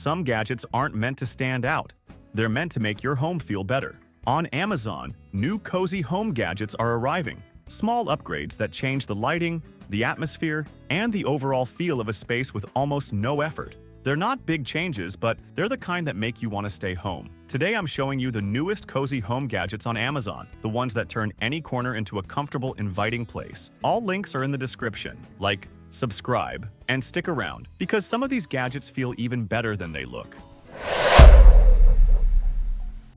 some gadgets aren't meant to stand out. They're meant to make your home feel better. On Amazon, new cozy home gadgets are arriving. Small upgrades that change the lighting, the atmosphere, and the overall feel of a space with almost no effort. They're not big changes, but they're the kind that make you want to stay home. Today I'm showing you the newest cozy home gadgets on Amazon, the ones that turn any corner into a comfortable, inviting place. All links are in the description. Like, subscribe, and stick around, because some of these gadgets feel even better than they look.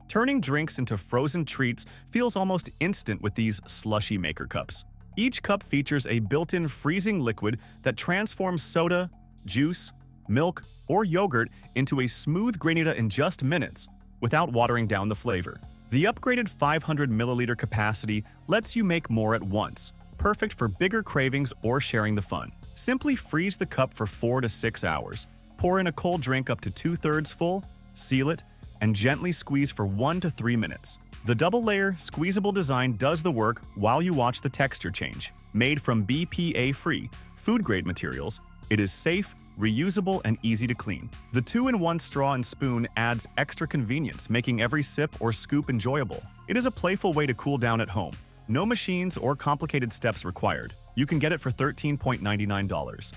Turning drinks into frozen treats feels almost instant with these Slushy maker cups. Each cup features a built-in freezing liquid that transforms soda, juice, milk, or yogurt into a smooth granita in just minutes without watering down the flavor. The upgraded 500 milliliter capacity lets you make more at once, perfect for bigger cravings or sharing the fun. Simply freeze the cup for 4 to 6 hours, pour in a cold drink up to 2/3 full, seal it, and gently squeeze for 1 to 3 minutes. The double-layer, squeezable design does the work while you watch the texture change. Made from BPA-free, food-grade materials, it is safe, reusable, and easy to clean. The 2-in-1 straw and spoon adds extra convenience, making every sip or scoop enjoyable. It is a playful way to cool down at home. No machines or complicated steps required. You can get it for $13.99.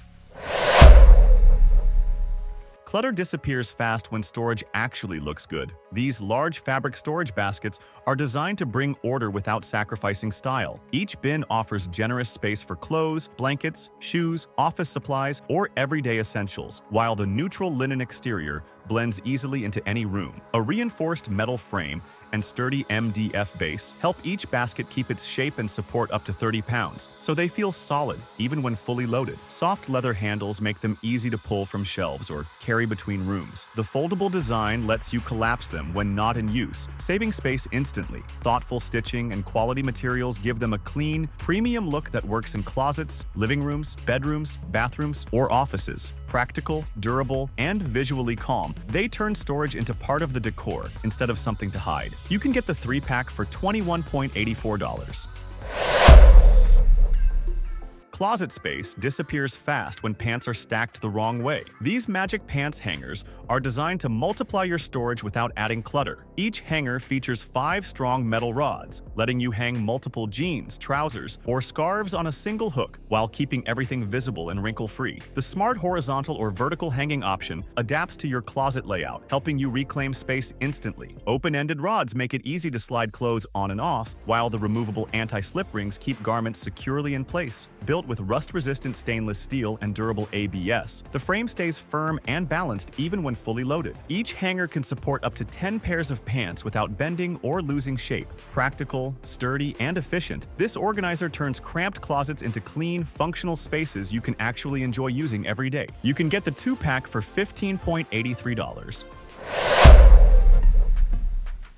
Clutter disappears fast when storage actually looks good. These large fabric storage baskets are designed to bring order without sacrificing style. Each bin offers generous space for clothes, blankets, shoes, office supplies, or everyday essentials, while the neutral linen exterior blends easily into any room. A reinforced metal frame and sturdy MDF base help each basket keep its shape and support up to 30 pounds, so they feel solid even when fully loaded. Soft leather handles make them easy to pull from shelves or carry between rooms. The foldable design lets you collapse them when not in use, saving space instantly. Thoughtful stitching and quality materials give them a clean, premium look that works in closets, living rooms, bedrooms, bathrooms, or offices. Practical, durable, and visually calm, they turn storage into part of the decor instead of something to hide. You can get the 3-pack for $21.84. Closet space disappears fast when pants are stacked the wrong way. These magic pants hangers are designed to multiply your storage without adding clutter. Each hanger features 5 strong metal rods, letting you hang multiple jeans, trousers, or scarves on a single hook while keeping everything visible and wrinkle-free. The smart horizontal or vertical hanging option adapts to your closet layout, helping you reclaim space instantly. Open-ended rods make it easy to slide clothes on and off, while the removable anti-slip rings keep garments securely in place. Built with rust-resistant stainless steel and durable ABS, the frame stays firm and balanced even when fully loaded. Each hanger can support up to 10 pairs of pants without bending or losing shape. Practical, sturdy, and efficient, this organizer turns cramped closets into clean, functional spaces you can actually enjoy using every day. You can get the 2-pack for $15.83.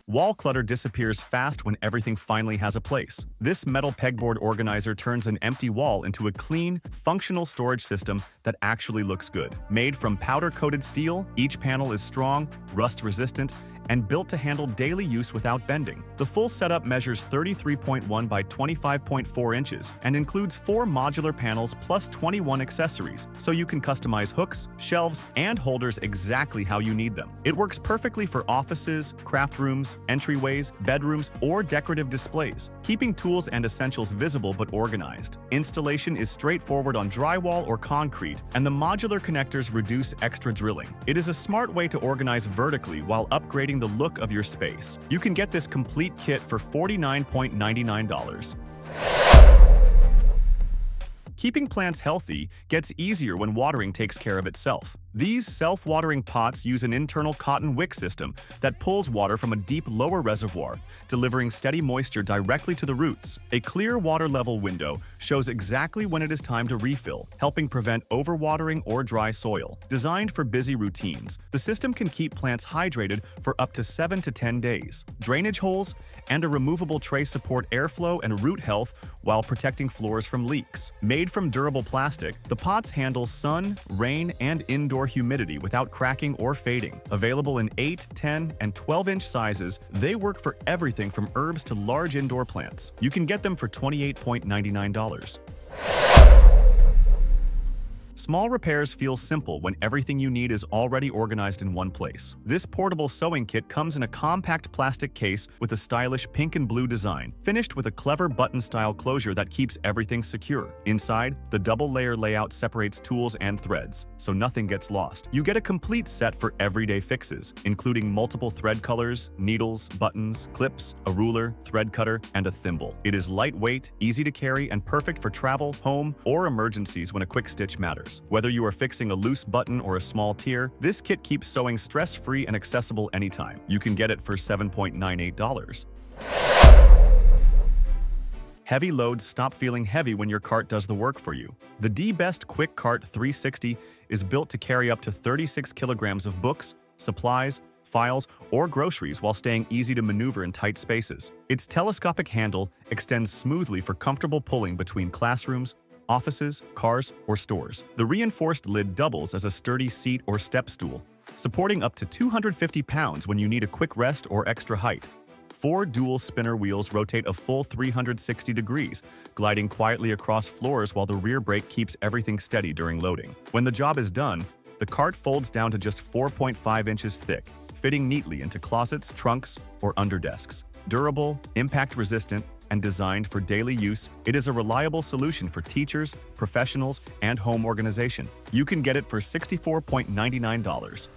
Wall clutter disappears fast when everything finally has a place. This metal pegboard organizer turns an empty wall into a clean, functional storage system that actually looks good. Made from powder-coated steel, each panel is strong, rust-resistant, and built to handle daily use without bending. The full setup measures 33.1 by 25.4 inches and includes 4 modular panels plus 21 accessories, so you can customize hooks, shelves, and holders exactly how you need them. It works perfectly for offices, craft rooms, entryways, bedrooms, or decorative displays, keeping tools and essentials visible but organized. Installation is straightforward on drywall or concrete, and the modular connectors reduce extra drilling. It is a smart way to organize vertically while upgrading the look of your space. You can get this complete kit for $49.99. Keeping plants healthy gets easier when watering takes care of itself. These self-watering pots use an internal cotton wick system that pulls water from a deep lower reservoir, delivering steady moisture directly to the roots. A clear water level window shows exactly when it is time to refill, helping prevent overwatering or dry soil. Designed for busy routines, the system can keep plants hydrated for up to 7 to 10 days. Drainage holes and a removable tray support airflow and root health while protecting floors from leaks. Made from durable plastic, the pots handle sun, rain, and indoor humidity without cracking or fading. Available in 8, 10, and 12-inch sizes, they work for everything from herbs to large indoor plants. You can get them for $28.99. Small repairs feel simple when everything you need is already organized in one place. This portable sewing kit comes in a compact plastic case with a stylish pink and blue design, finished with a clever button-style closure that keeps everything secure. Inside, the double-layer layout separates tools and threads, so nothing gets lost. You get a complete set for everyday fixes, including multiple thread colors, needles, buttons, clips, a ruler, thread cutter, and a thimble. It is lightweight, easy to carry, and perfect for travel, home, or emergencies when a quick stitch matters. Whether you are fixing a loose button or a small tear, this kit keeps sewing stress-free and accessible anytime. You can get it for $7.98. Heavy loads stop feeling heavy when your cart does the work for you. The D-Best Quick Cart 360 is built to carry up to 36 kilograms of books, supplies, files, or groceries while staying easy to maneuver in tight spaces. Its telescopic handle extends smoothly for comfortable pulling between classrooms, offices, cars, or stores. The reinforced lid doubles as a sturdy seat or step stool, supporting up to 250 pounds when you need a quick rest or extra height. 4 dual spinner wheels rotate a full 360 degrees, gliding quietly across floors while the rear brake keeps everything steady during loading. When the job is done, the cart folds down to just 4.5 inches thick, fitting neatly into closets, trunks, or under desks. Durable, impact-resistant, and designed for daily use, it is a reliable solution for teachers, professionals, and home organization. You can get it for $64.99.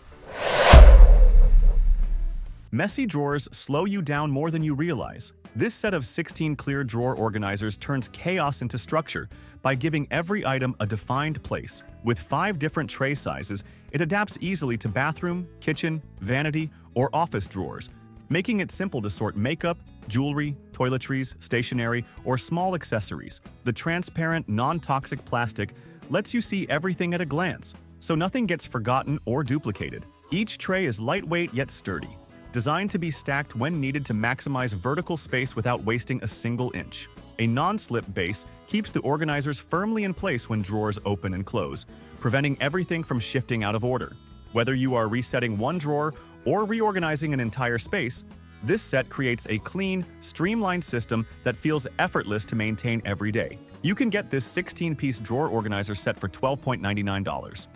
Messy drawers slow you down more than you realize. This set of 16 clear drawer organizers turns chaos into structure by giving every item a defined place. With 5 different tray sizes, it adapts easily to bathroom, kitchen, vanity, or office drawers, making it simple to sort makeup, jewelry, toiletries, stationery, or small accessories. The transparent, non-toxic plastic lets you see everything at a glance, so nothing gets forgotten or duplicated. Each tray is lightweight yet sturdy, designed to be stacked when needed to maximize vertical space without wasting a single inch. A non-slip base keeps the organizers firmly in place when drawers open and close, preventing everything from shifting out of order. Whether you are resetting one drawer or reorganizing an entire space, this set creates a clean, streamlined system that feels effortless to maintain every day. You can get this 16-piece drawer organizer set for $12.99.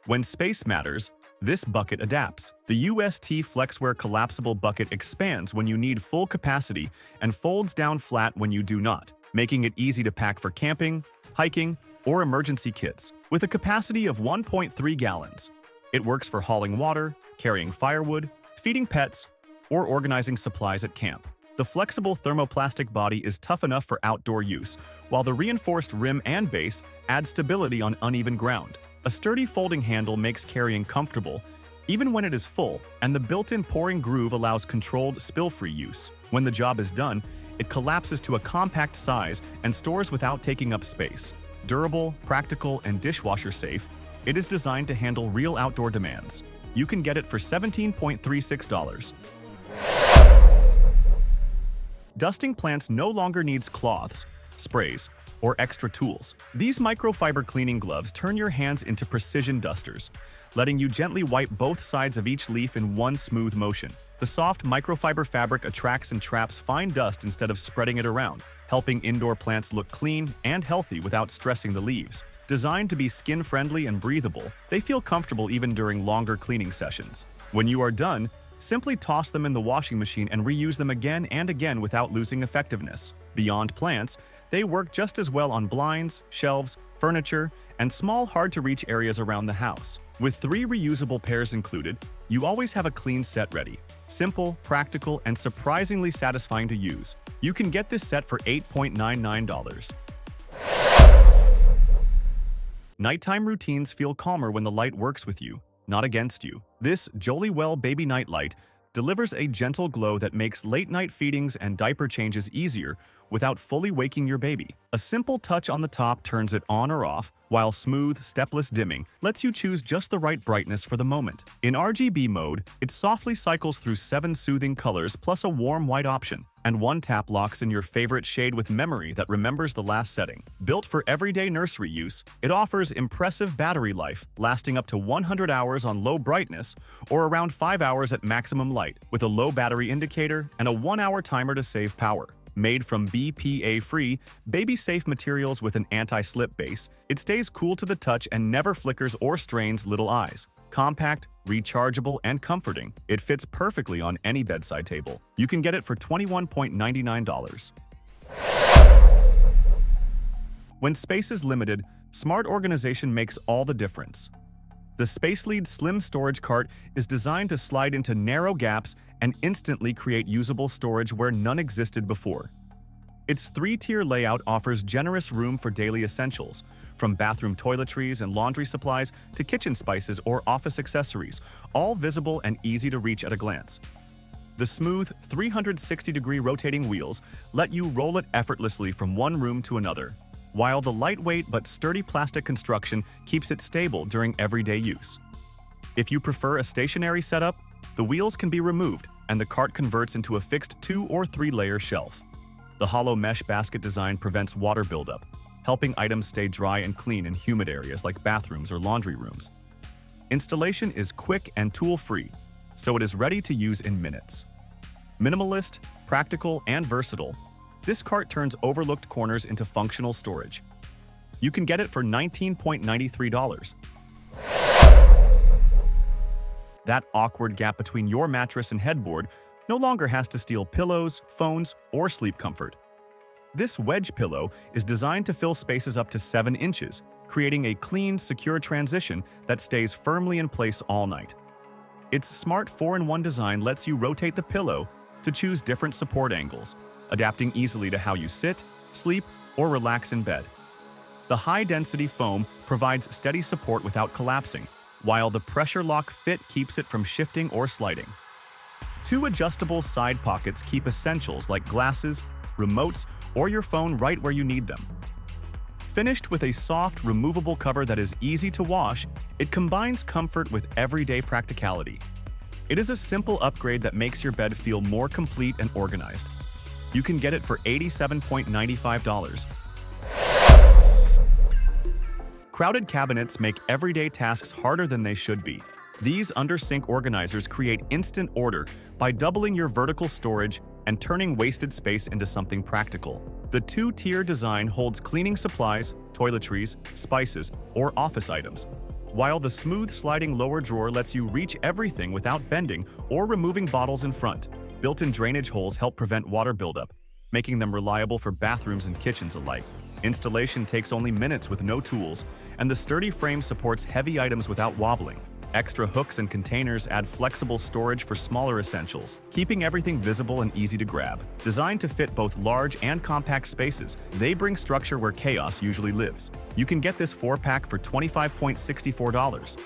When space matters, this bucket adapts. The UST Flexware collapsible bucket expands when you need full capacity and folds down flat when you do not, making it easy to pack for camping, hiking, or emergency kits. With a capacity of 1.3 gallons, it works for hauling water, carrying firewood, feeding pets, or organizing supplies at camp. The flexible thermoplastic body is tough enough for outdoor use, while the reinforced rim and base add stability on uneven ground. A sturdy folding handle makes carrying comfortable, even when it is full, and the built-in pouring groove allows controlled, spill-free use. When the job is done, it collapses to a compact size and stores without taking up space. Durable, practical, and dishwasher-safe, it is designed to handle real outdoor demands. You can get it for $17.36. Dusting plants no longer needs cloths, sprays, or extra tools. These microfiber cleaning gloves turn your hands into precision dusters, letting you gently wipe both sides of each leaf in one smooth motion. The soft microfiber fabric attracts and traps fine dust instead of spreading it around, helping indoor plants look clean and healthy without stressing the leaves. Designed to be skin-friendly and breathable, they feel comfortable even during longer cleaning sessions. When you are done, simply toss them in the washing machine and reuse them again and again without losing effectiveness. Beyond plants, they work just as well on blinds, shelves, furniture, and small, hard-to-reach areas around the house. With 3 reusable pairs included, you always have a clean set ready. Simple, practical, and surprisingly satisfying to use. You can get this set for $8.99. Nighttime routines feel calmer when the light works with you, not against you. This Jolly-Well Baby Night Light delivers a gentle glow that makes late-night feedings and diaper changes easier without fully waking your baby. A simple touch on the top turns it on or off, while smooth, stepless dimming lets you choose just the right brightness for the moment. In RGB mode, it softly cycles through 7 soothing colors plus a warm white option, and one tap locks in your favorite shade with memory that remembers the last setting. Built for everyday nursery use, it offers impressive battery life, lasting up to 100 hours on low brightness or around 5 hours at maximum light, with a low battery indicator and a 1-hour timer to save power. Made from BPA-free, baby-safe materials with an anti-slip base, it stays cool to the touch and never flickers or strains little eyes. Compact, rechargeable, and comforting, it fits perfectly on any bedside table. You can get it for $21.99. When space is limited, smart organization makes all the difference. The SpaceLead Slim Storage Cart is designed to slide into narrow gaps and instantly create usable storage where none existed before. Its three-tier layout offers generous room for daily essentials, from bathroom toiletries and laundry supplies to kitchen spices or office accessories, all visible and easy to reach at a glance. The smooth, 360-degree rotating wheels let you roll it effortlessly from one room to another, while the lightweight but sturdy plastic construction keeps it stable during everyday use. If you prefer a stationary setup, the wheels can be removed and the cart converts into a fixed 2- or 3-layer shelf. The hollow mesh basket design prevents water buildup, helping items stay dry and clean in humid areas like bathrooms or laundry rooms. Installation is quick and tool-free, so it is ready to use in minutes. Minimalist, practical, and versatile, this cart turns overlooked corners into functional storage. You can get it for $19.93. That awkward gap between your mattress and headboard no longer has to steal pillows, phones, or sleep comfort. This Wedge pillow is designed to fill spaces up to 7 inches, creating a clean, secure transition that stays firmly in place all night. Its smart 4-in-1 design lets you rotate the pillow to choose different support angles, adapting easily to how you sit, sleep, or relax in bed. The high-density foam provides steady support without collapsing, while the pressure lock fit keeps it from shifting or sliding. 2 adjustable side pockets keep essentials like glasses, remotes, or your phone right where you need them. Finished with a soft, removable cover that is easy to wash, it combines comfort with everyday practicality. It is a simple upgrade that makes your bed feel more complete and organized. You can get it for $87.95. Crowded cabinets make everyday tasks harder than they should be. These under-sink organizers create instant order by doubling your vertical storage and turning wasted space into something practical. The 2-tier design holds cleaning supplies, toiletries, spices, or office items, while the smooth sliding lower drawer lets you reach everything without bending or removing bottles in front. Built-in drainage holes help prevent water buildup, making them reliable for bathrooms and kitchens alike. Installation takes only minutes with no tools, and the sturdy frame supports heavy items without wobbling. Extra hooks and containers add flexible storage for smaller essentials, keeping everything visible and easy to grab. Designed to fit both large and compact spaces, they bring structure where chaos usually lives. You can get this 4-pack for $25.64.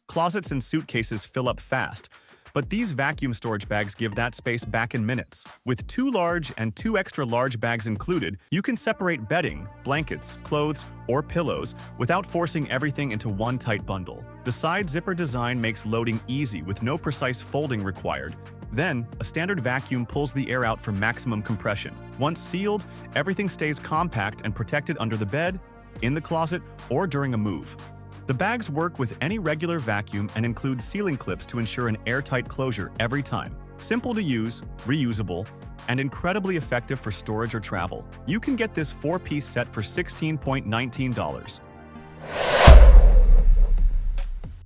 Closets and suitcases fill up fast, but these vacuum storage bags give that space back in minutes. With 2 large and 2 extra large bags included, you can separate bedding, blankets, clothes, or pillows without forcing everything into one tight bundle. The side zipper design makes loading easy with no precise folding required. Then, a standard vacuum pulls the air out for maximum compression. Once sealed, everything stays compact and protected under the bed, in the closet, or during a move. The bags work with any regular vacuum and include sealing clips to ensure an airtight closure every time. Simple to use, reusable, and incredibly effective for storage or travel. You can get this 4-piece set for $16.19.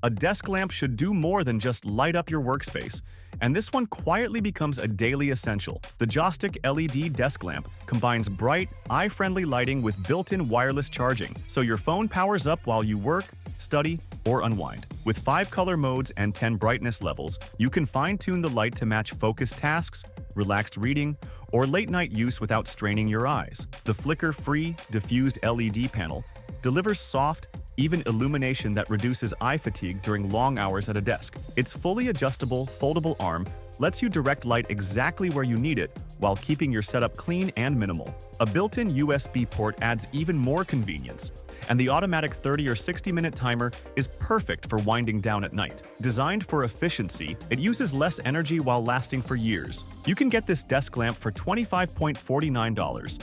A desk lamp should do more than just light up your workspace, and this one quietly becomes a daily essential. The Joystick LED desk lamp combines bright, eye-friendly lighting with built-in wireless charging, so your phone powers up while you work, study, or unwind. With 5 color modes and 10 brightness levels, you can fine-tune the light to match focused tasks, relaxed reading, or late-night use without straining your eyes. The flicker-free, diffused LED panel delivers soft, even illumination that reduces eye fatigue during long hours at a desk. Its fully adjustable, foldable arm lets you direct light exactly where you need it while keeping your setup clean and minimal. A built-in USB port adds even more convenience, and the automatic 30 or 60-minute timer is perfect for winding down at night. Designed for efficiency, it uses less energy while lasting for years. You can get this desk lamp for $25.49.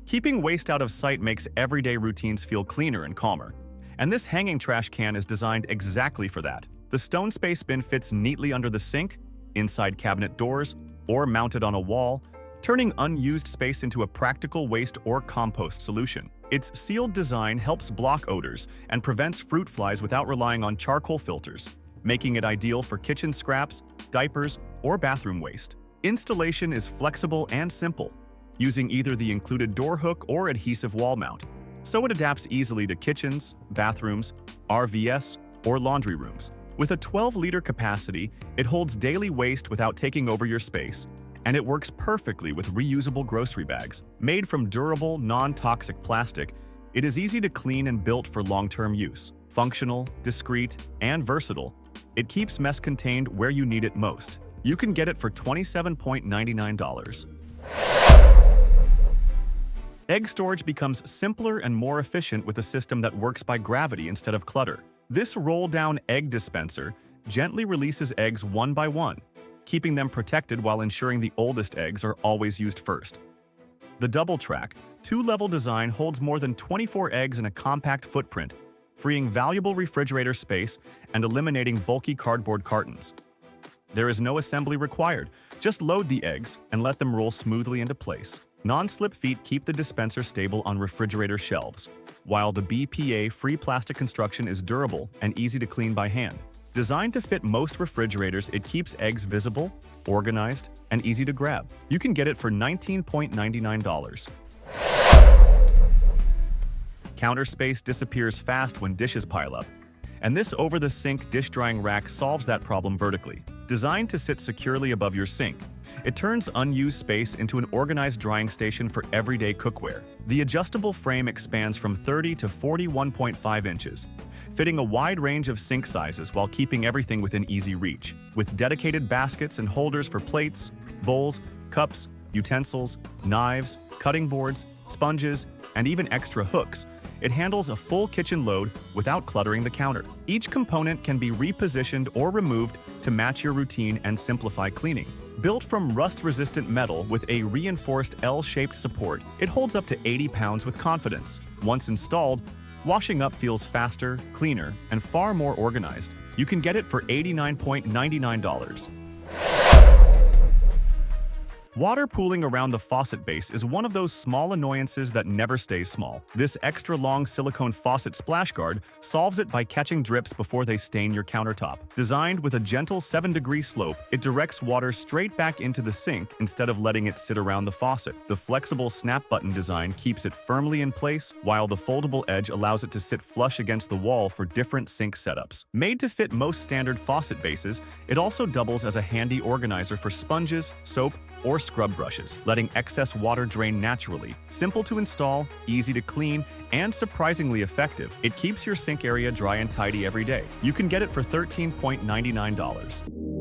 Keeping waste out of sight makes everyday routines feel cleaner and calmer, and this hanging trash can is designed exactly for that. The stone space bin fits neatly under the sink, inside cabinet doors, or mounted on a wall, turning unused space into a practical waste or compost solution. Its sealed design helps block odors and prevents fruit flies without relying on charcoal filters, making it ideal for kitchen scraps, diapers, or bathroom waste. Installation is flexible and simple, using either the included door hook or adhesive wall mount, so it adapts easily to kitchens, bathrooms, RVs, or laundry rooms. With a 12-liter capacity, it holds daily waste without taking over your space, and it works perfectly with reusable grocery bags. Made from durable, non-toxic plastic, it is easy to clean and built for long-term use. Functional, discreet, and versatile, it keeps mess contained where you need it most. You can get it for $27.99. Egg storage becomes simpler and more efficient with a system that works by gravity instead of clutter. This roll-down egg dispenser gently releases eggs one by one, keeping them protected while ensuring the oldest eggs are always used first. The double-track, two-level design holds more than 24 eggs in a compact footprint, freeing valuable refrigerator space and eliminating bulky cardboard cartons. There is no assembly required. Just load the eggs and let them roll smoothly into place. Non-slip feet keep the dispenser stable on refrigerator shelves, while the BPA-free plastic construction is durable and easy to clean by hand. Designed to fit most refrigerators, it keeps eggs visible, organized, and easy to grab. You can get it for $19.99. Counter space disappears fast when dishes pile up, and this over-the-sink dish drying rack solves that problem vertically. Designed to sit securely above your sink, it turns unused space into an organized drying station for everyday cookware. The adjustable frame expands from 30 to 41.5 inches, fitting a wide range of sink sizes while keeping everything within easy reach. With dedicated baskets and holders for plates, bowls, cups, utensils, knives, cutting boards, sponges, and even extra hooks, it handles a full kitchen load without cluttering the counter. Each component can be repositioned or removed to match your routine and simplify cleaning. Built from rust-resistant metal with a reinforced L-shaped support, it holds up to 80 pounds with confidence. Once installed, washing up feels faster, cleaner, and far more organized. You can get it for $89.99. Water pooling around the faucet base is one of those small annoyances that never stays small. This extra-long silicone faucet splash guard solves it by catching drips before they stain your countertop. Designed with a gentle 7-degree slope, it directs water straight back into the sink instead of letting it sit around the faucet. The flexible snap button design keeps it firmly in place, while the foldable edge allows it to sit flush against the wall for different sink setups. Made to fit most standard faucet bases, it also doubles as a handy organizer for sponges, soap, or scrub brushes, letting excess water drain naturally. Simple to install, easy to clean, and surprisingly effective, it keeps your sink area dry and tidy every day. You can get it for $13.99.